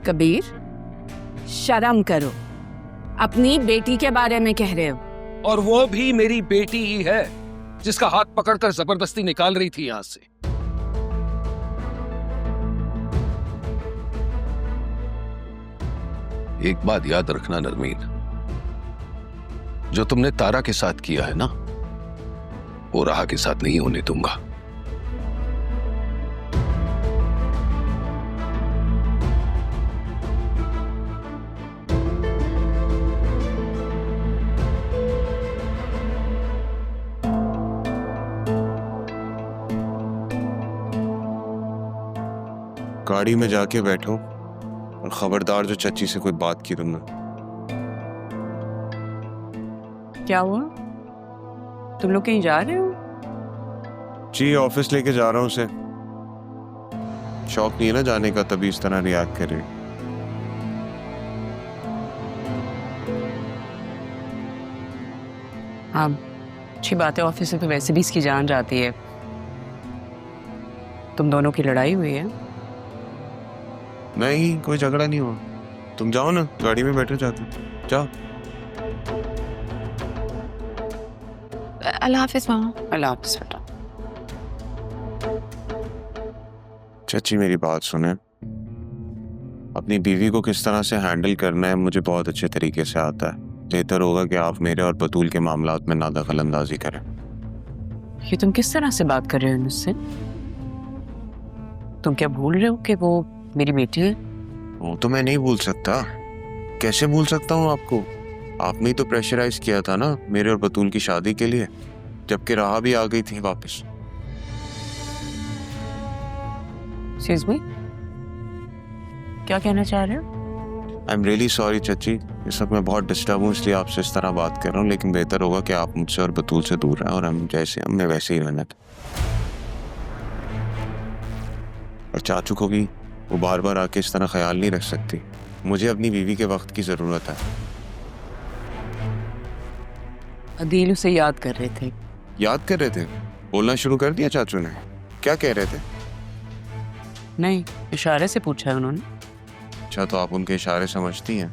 कबीर, शर्म करो, अपनी बेटी के बारे में कह रहे हो। और वो भी मेरी बेटी ही है जिसका हाथ पकड़कर जबरदस्ती निकाल रही थी यहां से। एक बात याद रखना नरमीन, जो तुमने तारा के साथ किया है ना, वो राहा के साथ नहीं होने दूंगा। गाड़ी में जाके बैठो और खबरदार जो चच्ची से कोई बात की तुमने। क्या हुआ? तुम लोग कहीं जा रहे हो? जी ऑफिस लेके जा रहा हूँ उसे। शौक नहीं है ना जाने का, तभी इस तरह रिएक्ट कर रही। हाँ, अच्छी बात है, ऑफिस से तो वैसे भी इसकी जान जाती है। तुम दोनों की लड़ाई हुई है? नहीं, कोई झगड़ा नहीं हुआ। तुम जाओ ना, गाड़ी में बैठो, जाते जाओ। अल्लाह हाफिज मामा। अल्लाह हाफिज बेटा। चच्ची मेरी बात सुने, अपनी बीवी को किस तरह से हैंडल करना है मुझे बहुत अच्छे तरीके से आता है। बेहतर होगा कि आप मेरे और बतूल के मामलात में ना दखल अंदाजी करें। ये तुम किस तरह से बात कर रहे हो मुझसे? तुम क्या भूल रहे हो कि वो मेरी बेटी है? वो तो मैं नहीं भूल सकता। कैसे भूल सकता हूँ आपको? आपने ही तो प्रेशराइज किया था ना मेरे और बतूल की शादी के लिए, जबकि राहा भी आ गई थी वापस। Excuse me? क्या कहना चाह रहे हो? आई एम रियली सॉरी चच्ची, इस वक्त मैं बहुत डिस्टर्ब हूँ इसलिए आपसे इस तरह बात कर रहा हूँ, लेकिन बेहतर होगा कि आप मुझसे और बतूल से दूर रहें और हम जैसे हमने वैसे ही रहना था। और चाचू को भी वो बार बार आके इस तरह ख्याल नहीं रख सकती। मुझे अपनी बीवी के वक्त की जरूरत है। अदील उसे याद कर रहे थे। याद कर रहे थे? बोलना शुरू कर दिया चाचू ने? क्या कह रहे थे? नहीं, इशारे से पूछा है उन्होंने। अच्छा, तो आप उनके इशारे समझती हैं?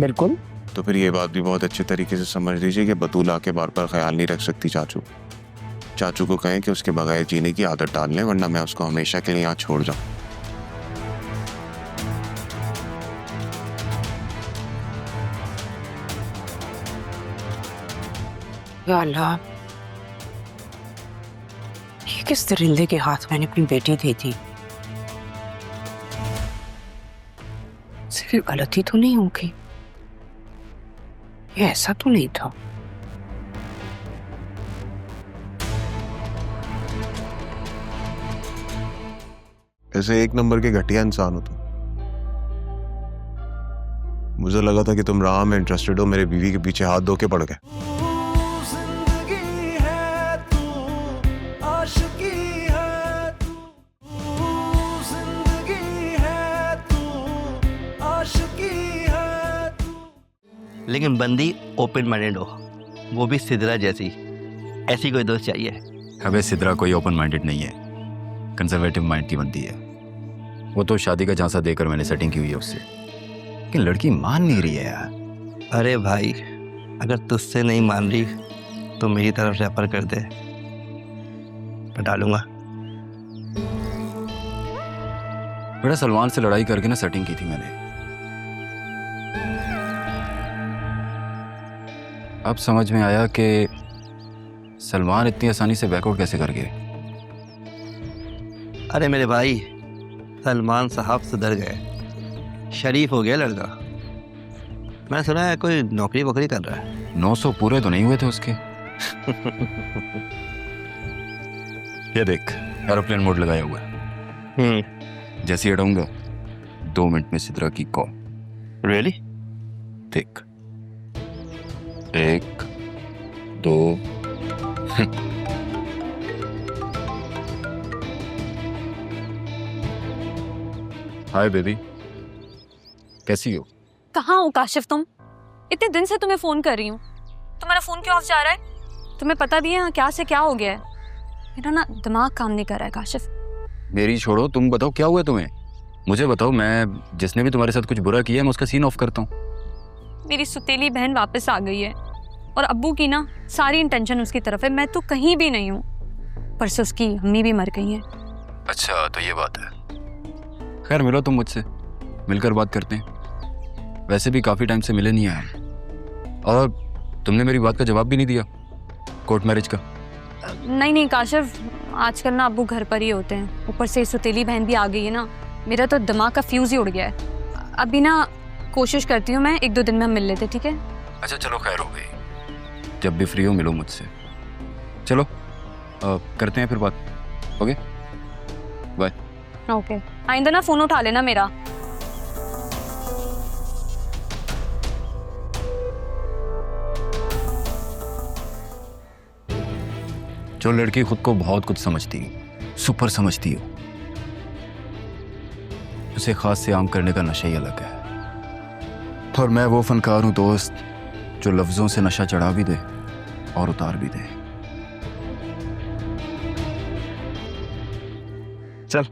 बिल्कुल। तो फिर ये बात भी बहुत अच्छे तरीके से समझ लीजिए कि बतूल आके बार बार ख्याल नहीं रख सकती। चाचू को कहें कि उसके बगैर जीने की आदत डाल लें, वरना मैं उसको हमेशा के लिए यहाँ छोड़ जाऊं। या अल्लाह, ये किस दरिंदे के हाथ मैंने अपनी बेटी दी थी? सिर्फ गलती तो नहीं होगी? ये ऐसा तो नहीं था। ऐसे एक नंबर के घटिया इंसान हो तुम। मुझे लगा था कि तुम राह में इंटरेस्टेड हो, मेरे बीवी के पीछे हाथ धो के पड़ गए। लेकिन बंदी ओपन माइंडेड हो, वो भी सिद्रा जैसी। ऐसी कोई दोस्त चाहिए। अबे सिद्रा कोई ओपन माइंडेड नहीं है, कंजर्वेटिव माइंड की बंदी है। वो तो शादी का झांसा देकर मैंने सेटिंग की हुई है उससे, लेकिन लड़की मान नहीं रही है यार। अरे भाई, अगर तुझसे नहीं मान रही तो मेरी तरफ रेफर कर दे, मैं डालूंगा। बेटा सलमान से लड़ाई करके ना सेटिंग की थी मैंने। अब समझ में आया कि सलमान इतनी आसानी से बैकआउट कैसे कर गए। अरे मेरे भाई, सलमान साहब सुधर गए, शरीफ हो गया लड़का। मैं सुना है कोई नौकरी वोकरी कर रहा है। 900 पूरे तो नहीं हुए थे उसके। ये देख, एरोप्लेन मोड लगाया हुआ है। जैसे ही हटाऊंगा 2 मिनट में सिद्रा की कॉल। रियली? देख, 1 2 हाय बेबी, कैसी हो? कहाँ हो काशिफ तुम? इतने दिन से तुम्हें फोन कर रही हूँ, तुम्हारा फोन क्यों ऑफ जा रहा है? तुम्हें पता भी है क्या से क्या हो गया है? मेरा ना दिमाग काम नहीं कर रहा है काशिफ। मेरी छोड़ो, तुम बताओ क्या हुआ तुम्हें? मुझे बताओ, मैं जिसने भी तुम्हारे साथ कुछ बुरा किया है मैं उसका सीन ऑफ करता हूँ। मेरी सुतीली बहन वापस आ गई है और अब्बू की ना सारी इंटेंशन उसकी तरफ है। मैं तो कहीं भी नहीं हूँ। परसों उसकी अम्मी भी मर गई है। अच्छा, तो ये बात है। खैर, मिलो तुम मुझसे, मिलकर बात करते हैं। वैसे भी काफ़ी टाइम से मिले नहीं आए। और तुमने मेरी बात का जवाब भी नहीं दिया, कोर्ट मैरिज का। नहीं काशिफ, आजकल ना अब्बू घर पर ही होते हैं। ऊपर से सुतीली बहन भी आ गई है ना, मेरा तो दिमाग का फ्यूज ही उड़ गया है। अभी ना कोशिश करती हूँ मैं, 1-2 दिन में हम मिल लेते, ठीक है? अच्छा चलो, खैर हो गई। जब भी फ्री हो मिलो मुझसे। चलो करते हैं फिर बात। Okay, bye. ओके, आइंदा ना फ़ोन उठा लेना मेरा। जो लड़की खुद को बहुत कुछ समझती है, सुपर समझती हो, उसे खास से आम करने का नशा ही अलग है। और मैं वो फनकार हूं दोस्त, जो लफ्जों से नशा चढ़ा भी दे और उतार भी दे। चल।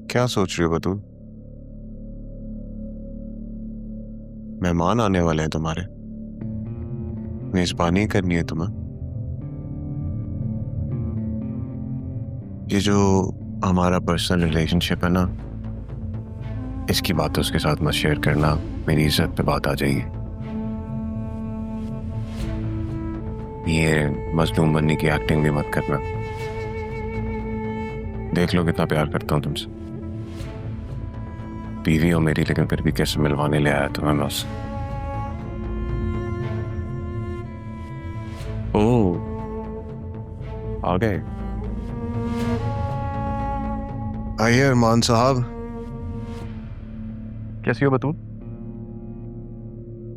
क्या सोच रही हो बतूल? मेहमान आने वाले हैं तुम्हारे, मेजबानी करनी है तुम्हें। ये जो हमारा पर्सनल रिलेशनशिप है ना, इसकी बात उसके साथ मत शेयर करना, मेरी इज्जत पे बात आ जाएगी। ये मजलूम बनने की एक्टिंग भी मत करना। देख लो कितना प्यार करता हूं तुमसे। बीवी हो मेरी, लेकिन फिर भी कैसे मिलवाने ले आया तुम्हें मैं उससे। ओह, आ गए। आइए अरमान साहब। कैसी हो बतूल?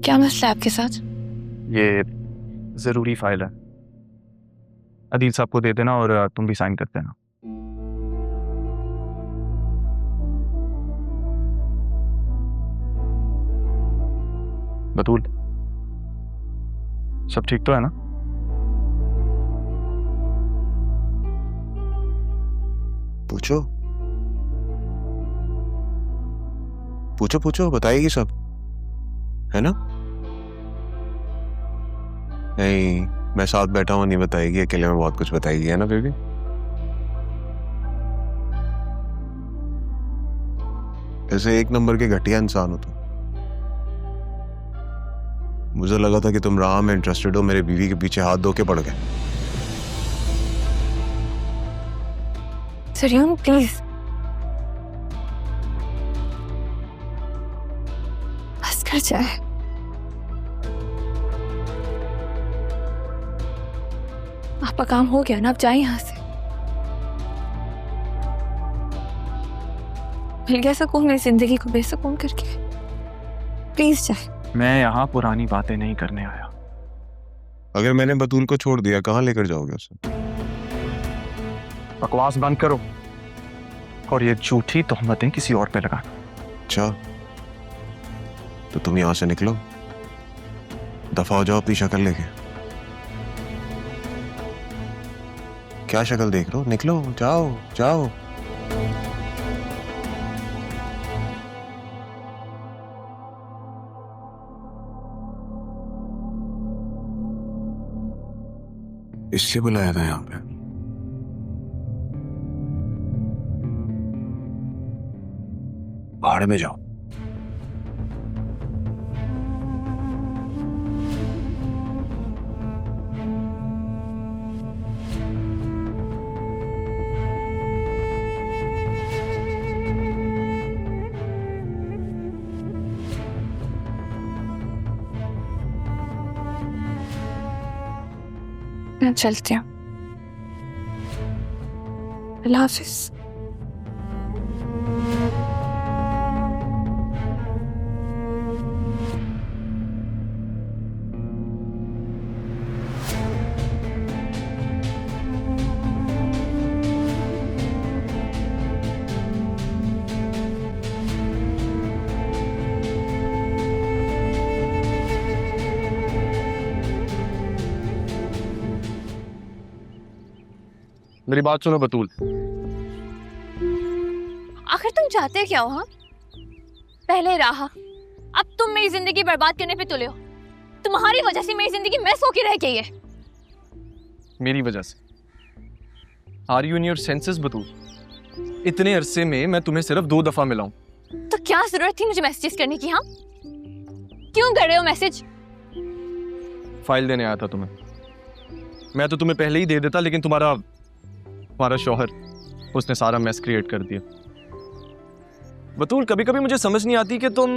क्या मसला है आपके साथ? ये ज़रूरी फाइल है, अदील साहब को दे देना और तुम भी साइन कर देना। बतूल, सब ठीक तो है ना? पूछो पूछो पूछो, बताएगी सब, है ना? नहीं, मैं साथ बैठा हूं, नहीं बताएगी, अकेले में बहुत कुछ बताएगी, है ना बेबी? ऐसे एक नंबर के घटिया इंसान हो तुम। मुझे लगा था कि तुम राह में इंटरेस्टेड हो, मेरे बीवी के पीछे हाथ धो के पड़ गए। सरियम प्लीज, बस कर जाए। आपका काम हो गया ना, अब जाए यहाँ से। मिल गया सुकून मेरी जिंदगी को बेसुकून करके। प्लीज जाए। मैं यहाँ पुरानी बातें नहीं करने आया। अगर मैंने बतूल को छोड़ दिया, कहाँ लेकर जाओगे उसे? बकवास बंद करो और ये झूठी तोहमतें किसी और पे लगाना। अच्छा, तो तुम यहां से निकलो, दफा हो जाओ अपनी शक्ल लेके। क्या शक्ल देख रहे हो? निकलो, जाओ जाओ। इसलिए बुलाया था यहाँ पे। भाड़ में जाओ। मैं चलती हूँ। अल्लाह हाफिज। मेरी बात सुनो बतूल। आखिर तुम चाहते क्या हो? हाँ, पहले राह, अब तुम मेरी जिंदगी बर्बाद करने पे तुले हो। तुम्हारी वजह से मेरी जिंदगी मैस होके रह गई है। मेरी वजह से? Are you in your senses Batool? इतने अरसे में मैं तुम्हें सिर्फ 2 दफा मिला हूं। तो क्या जरूरत थी मुझे मैसेज करने की? हाँ, क्यों कर रहे हो मैसेज? फाइल देने आया था तुम्हें। मैं तो तुम्हें पहले ही दे देता, लेकिन तुम्हारा शौहर, उसने सारा मैस क्रिएट कर दिया। बतूल, कभी कभी मुझे समझ नहीं आती कि तुम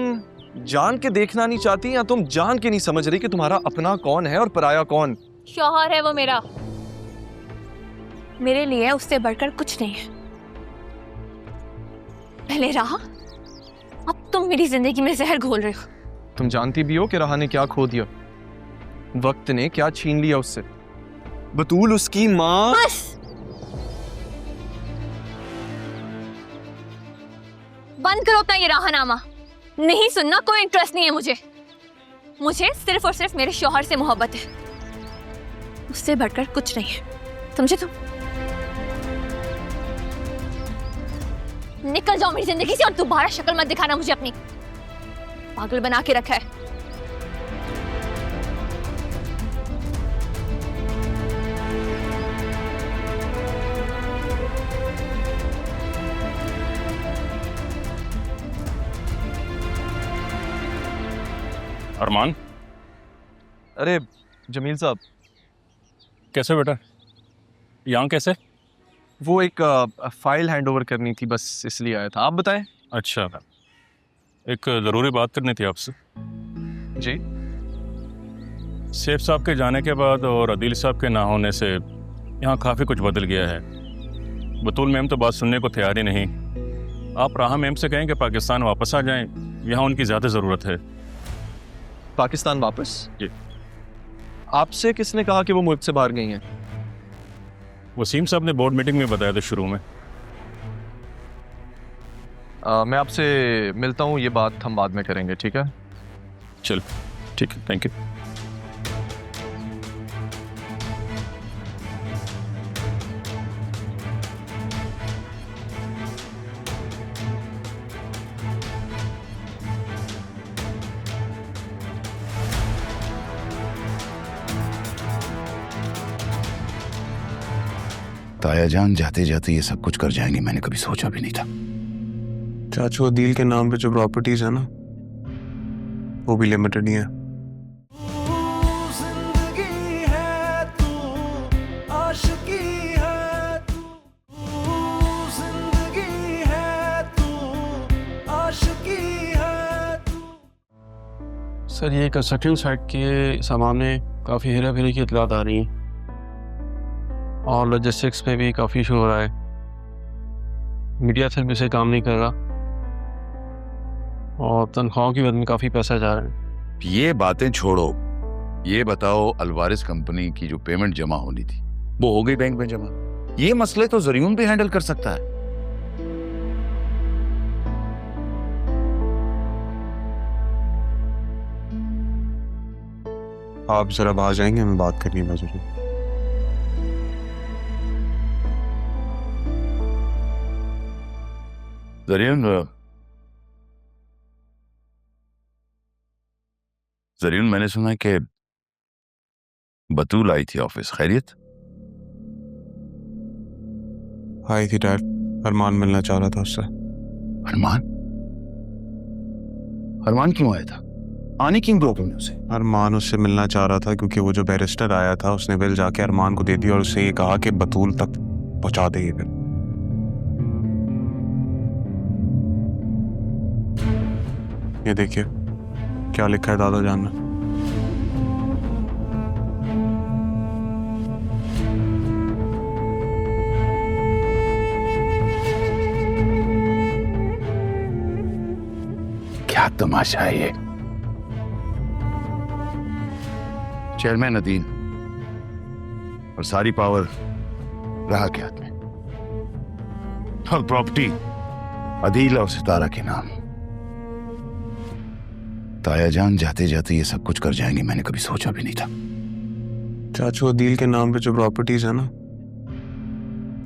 जान के देखना नहीं चाहती या तुम जान के नहीं समझ रही कि तुम्हारा अपना कौन है और पराया कौन। शौहर है वो मेरा, मेरे लिए उससे बढ़कर कुछ नहीं है। पहले राह, अब तुम मेरी जिंदगी में जहर घोल रहे हो। तुम जानती भी हो कि राह ने क्या खो दिया, वक्त ने क्या छीन लिया उससे। बतूल, उसकी माँ। बस, बंद करो अपना ये राहनामा। नहीं सुनना, कोई इंटरेस्ट नहीं है मुझे सिर्फ और सिर्फ मेरे शौहर से मोहब्बत है, उससे बढ़कर कुछ नहीं है, समझे तुम? निकल जाओ मेरी जिंदगी से और दोबारा शक्ल मत दिखाना मुझे अपनी। पागल बना के रखा है। अरमान, अरे जमील साहब, कैसे बेटा? यहाँ कैसे? वो एक फाइल हैंड ओवर करनी थी, बस इसलिए आया था। आप बताएं। अच्छा, एक ज़रूरी बात करनी थी आपसे। जी? सेफ साहब के जाने के बाद और अदील साहब के ना होने से यहाँ काफ़ी कुछ बदल गया है। बतूल मैम तो बात सुनने को तैयार ही नहीं। आप राह मैम से कहें कि पाकिस्तान वापस आ जाएं, यहाँ उनकी ज़्यादा ज़रूरत है। पाकिस्तान वापस? जी। आपसे किसने कहा कि वो मुल्क से बाहर गई हैं? वसीम साहब ने बोर्ड मीटिंग में बताया था शुरू में। मैं आपसे मिलता हूँ, ये बात हम बाद में करेंगे, ठीक है? चल ठीक है, थैंक यू। ताया जान जाते जाते ये सब कुछ कर जाएंगे, मैंने कभी सोचा भी नहीं था। चाचू, अदील के नाम पे जो प्रॉपर्टीज है ना, वो भी लिमिटेड ही है। सर, ये कंस्ट्रक्शन साइट के सामने काफ़ी हेरा फेरी की इतलात आ रही हैं और लॉजिस्टिक्स पे भी काफ़ी इशू हो रहा है। मीडिया फिर भी से काम नहीं कर रहा और तनख्वाहों की वजह में काफ़ी पैसा जा रहा है। ये बातें छोड़ो, ये बताओ अल्वारिस कंपनी की जो पेमेंट जमा होनी थी वो हो गई बैंक में जमा? ये मसले तो जरियून भी हैंडल कर सकता है। आप जरा बाहर जाएंगे, हमें बात करनी है जरूर। जरियून, मैंने सुना है कि बतूल आई थी ऑफिस, खैरियत? आई थी डैड, अरमान मिलना चाह रहा था उससे। अरमान क्यों आया था? आने क्यों रोका तुमने उसे? अरमान उससे मिलना चाह रहा था क्योंकि वो जो बैरिस्टर आया था उसने बिल जाके अरमान को दे दिया और उससे ये कहा कि बतूल तक पहुंचा दे ये बिल। ये देखिए क्या लिखा है दादा जान ने। क्या तमाशा है ये? चेयरमैन अदील और सारी पावर राह के हाथ में, और प्रॉपर्टी अदील और सितारा के नाम। ताया जान जाते जाते ये सब कुछ कर जाएंगे, मैंने कभी सोचा भी नहीं था। चाचू, अदील के नाम पे जो प्रॉपर्टीज है ना,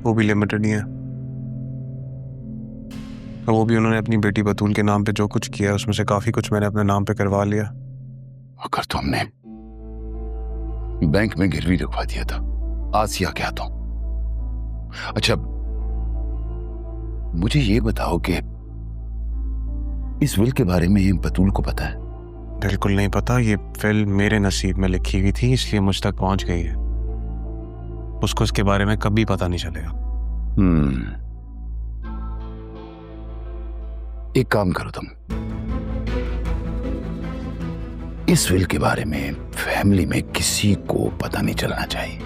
वो भी लिमिटेड ही है। तो वो भी उन्होंने अपनी बेटी बतूल के नाम पे जो कुछ किया उसमें से काफी कुछ मैंने अपने नाम पे करवा लिया। अगर तुमने बैंक में गिरवी रखवा दिया था, आसिया क्या तो? अच्छा, मुझे ये बताओ कि इस विल के बारे में बतूल को पता है? बिल्कुल नहीं पता। ये फिल्म मेरे नसीब में लिखी हुई थी, इसलिए मुझ तक पहुंच गई है। उसको इसके बारे में कभी पता नहीं चलेगा। एक काम करो तुम, इस विल के बारे में फैमिली में किसी को पता नहीं चलना चाहिए।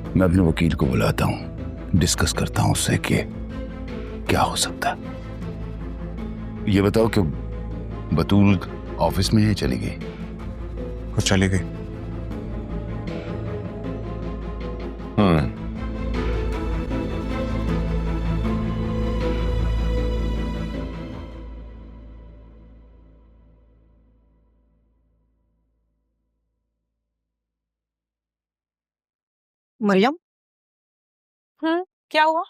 मैं अपने वकील को बुलाता हूं, डिस्कस करता हूं उससे कि क्या हो सकता है। ये बताओ कि बतूल ऑफिस में है, चली गई? वो चली गई। मरियम, क्या हुआ?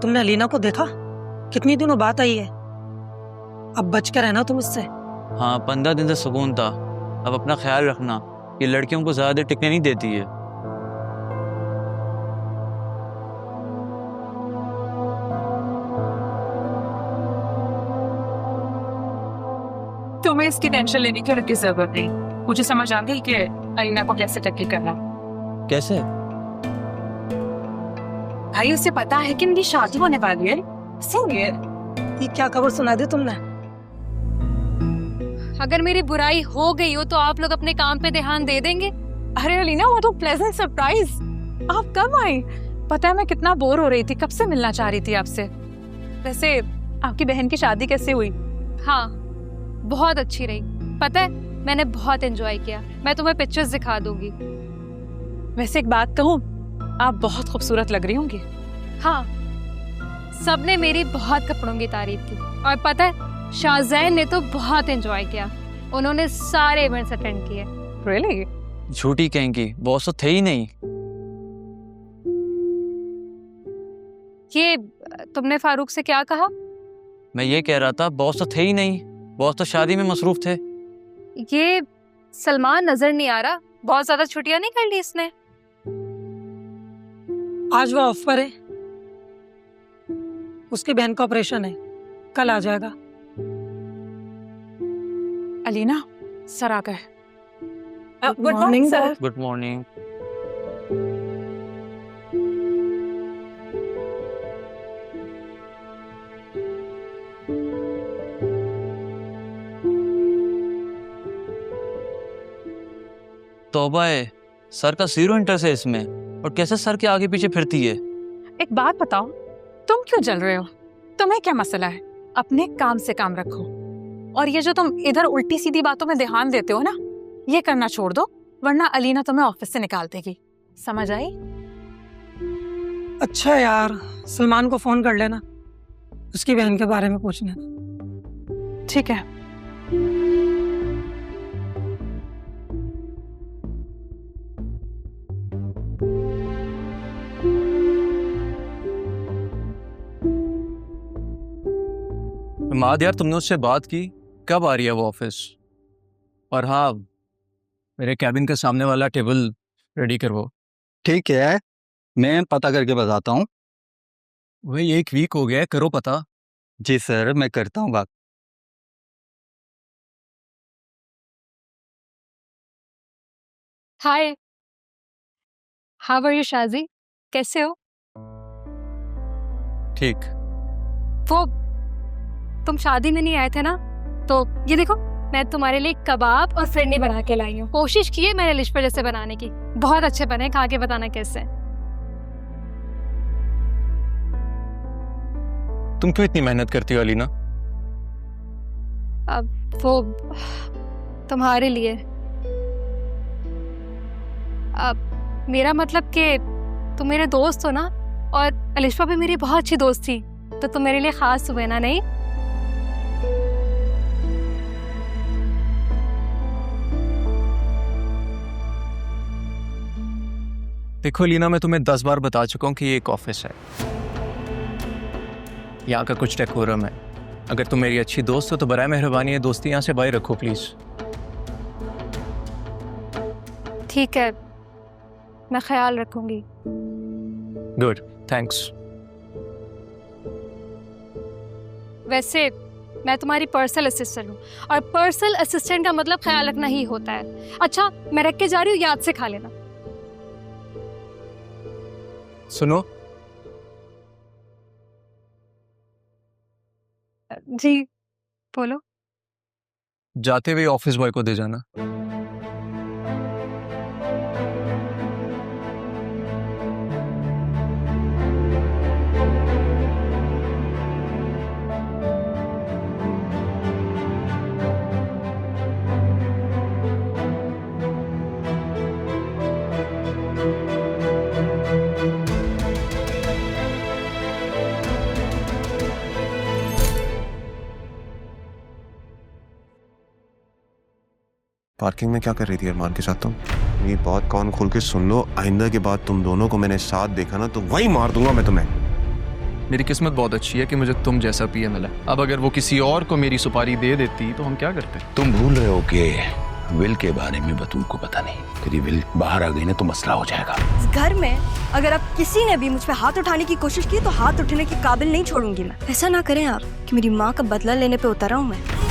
तुमने अलीना को देखा? कितनी दिनों बाद आई है। अब बच कर रहना तुम इससे। हाँ, 15 दिन से सुकून था। अब अपना ख्याल रखना, ये लड़कियों को ज्यादा देर टिकने नहीं देती है। तुम्हें इसकी टेंशन लेने की जरूरत नहीं। मुझे समझ आ गई कि अलीना को कैसे टैकल करना। कैसे? भाई, उसे पता है कि मेरी शादी होने वाली है। ये क्या खबर सुना दी तुमने? अगर मेरी बुराई हो गई हो तो आप लोग अपने काम पे ध्यान दे देंगे। अरे अलीना, वो तो प्लेजेंट सरप्राइज। आप कब आई? पता है मैं कितना बोर हो रही थी, कब से मिलना चाह रही थी आपसे। वैसे आपकी बहन की शादी कैसे हुई? हाँ, बहुत अच्छी रही। पता है, मैंने बहुत एंजॉय किया। मैं तुम्हें पिक्चर्स दिखा दूंगी। वैसे एक बात कहूँ, आप बहुत खूबसूरत लग रही होंगी। हाँ, सबने मेरी बहुत कपड़ों की तारीफ की। और पता है, शाहजैन ने तो बहुत एंजॉय किया। उन्होंने सारे इवेंट्स अटेंड किए। रियली? झूठी कहेंगी, बॉस तो थे ही नहीं। ये तुमने फारूक से क्या कहा? मैं ये कह रहा था, बॉस तो थे ही नहीं। बॉस तो शादी में मसरूफ थे। ये सलमान नजर नहीं आ रहा। बहुत ज्यादा छुट्टियां नहीं कर ली इसने। आज वो ऑफ पर है। उसकी बहन का ऑपरेशन है, कल आ जाएगा। अलीना, सर आ गए। Good morning sir. Good morning. तौबा है, सर का 0 इंटरेस्ट है इसमें। और कैसे सर के आगे पीछे फिरती है। एक बात बताओ, तुम क्यों जल रहे हो? तुम्हें क्या मसला है? अपने काम से काम रखो। और ये जो तुम इधर उल्टी सीधी बातों में ध्यान देते हो ना, ये करना छोड़ दो, वरना अलीना तुम्हें ऑफिस से निकाल देगी। समझ आई? अच्छा यार, सलमान को फोन कर लेना, उसकी बहन के बारे में पूछना। ठीक है। माद यार, तुमने उससे बात की? कब आ रही है वो ऑफिस? और हाँ, मेरे कैबिन के सामने वाला टेबल रेडी करवाओ। ठीक है, मैं पता करके बताता हूँ। वही 1 वीक हो गया है, करो पता। जी सर, मैं करता हूँ बात। हाय, हाउ आर यू शाजी? कैसे हो? ठीक। वो तुम शादी में नहीं आए थे ना, तो ये देखो, मैं तुम्हारे लिए कबाब और फिरनी बना के लाई हूँ। कोशिश की है मैंने लिश पर जैसे बनाने की। बहुत अच्छे बने, खा के बताना कैसे। तुम क्यों इतनी मेहनत करती हो अलीना? अब वो तुम्हारे लिए। अब मेरा मतलब कि तुम मेरे दोस्त हो ना, और अलिशा भी मेरी बहुत अच्छी दोस्त थी, तो तुम मेरे लिए खास हुए ना? नहीं? देखो लीना, मैं तुम्हें 10 बार बता चुका हूँ कि ये एक ऑफिस है, यहाँ का कुछ डेकोरम है। अगर तुम मेरी अच्छी दोस्त हो तो बराए मेहरबानी है दोस्ती यहाँ से बाहर रखो प्लीज। ठीक है, मैं ख्याल रखूंगी। Good, thanks. वैसे मैं तुम्हारी पर्सनल असिस्टेंट हूँ और पर्सनल असिस्टेंट का मतलब ख्याल रखना ही होता है। अच्छा, मैं रख के जा रही हूँ, याद से खा लेना। सुनो, जी बोलो। जाते हुए ऑफिस बॉय को दे जाना। पार्किंग में क्या कर रही थी अरमान के साथ तुम? ये बात कान खोल के सुन लो, आइंदा के बाद तुम दोनों को मैंने साथ देखा ना तो वही मार दूंगा मैं तुम्हें। मेरी किस्मत बहुत अच्छी है कि मुझे तुम जैसा पीए मिला। अब अगर वो किसी और को मेरी सुपारी दे देती तो हम क्या करते? तुम भूल रहे हो कि विल के बारे में बतूल को पता नहीं। तेरी विल बाहर आ गई ना तो मसला हो जाएगा। इस घर में अगर आप किसी ने भी मुझ पे हाथ उठाने की कोशिश की तो हाथ उठने के काबिल नहीं छोड़ूंगी मैं। ऐसा ना करें आप कि मेरी माँ का बदला लेने पे उतरा हूँ मैं।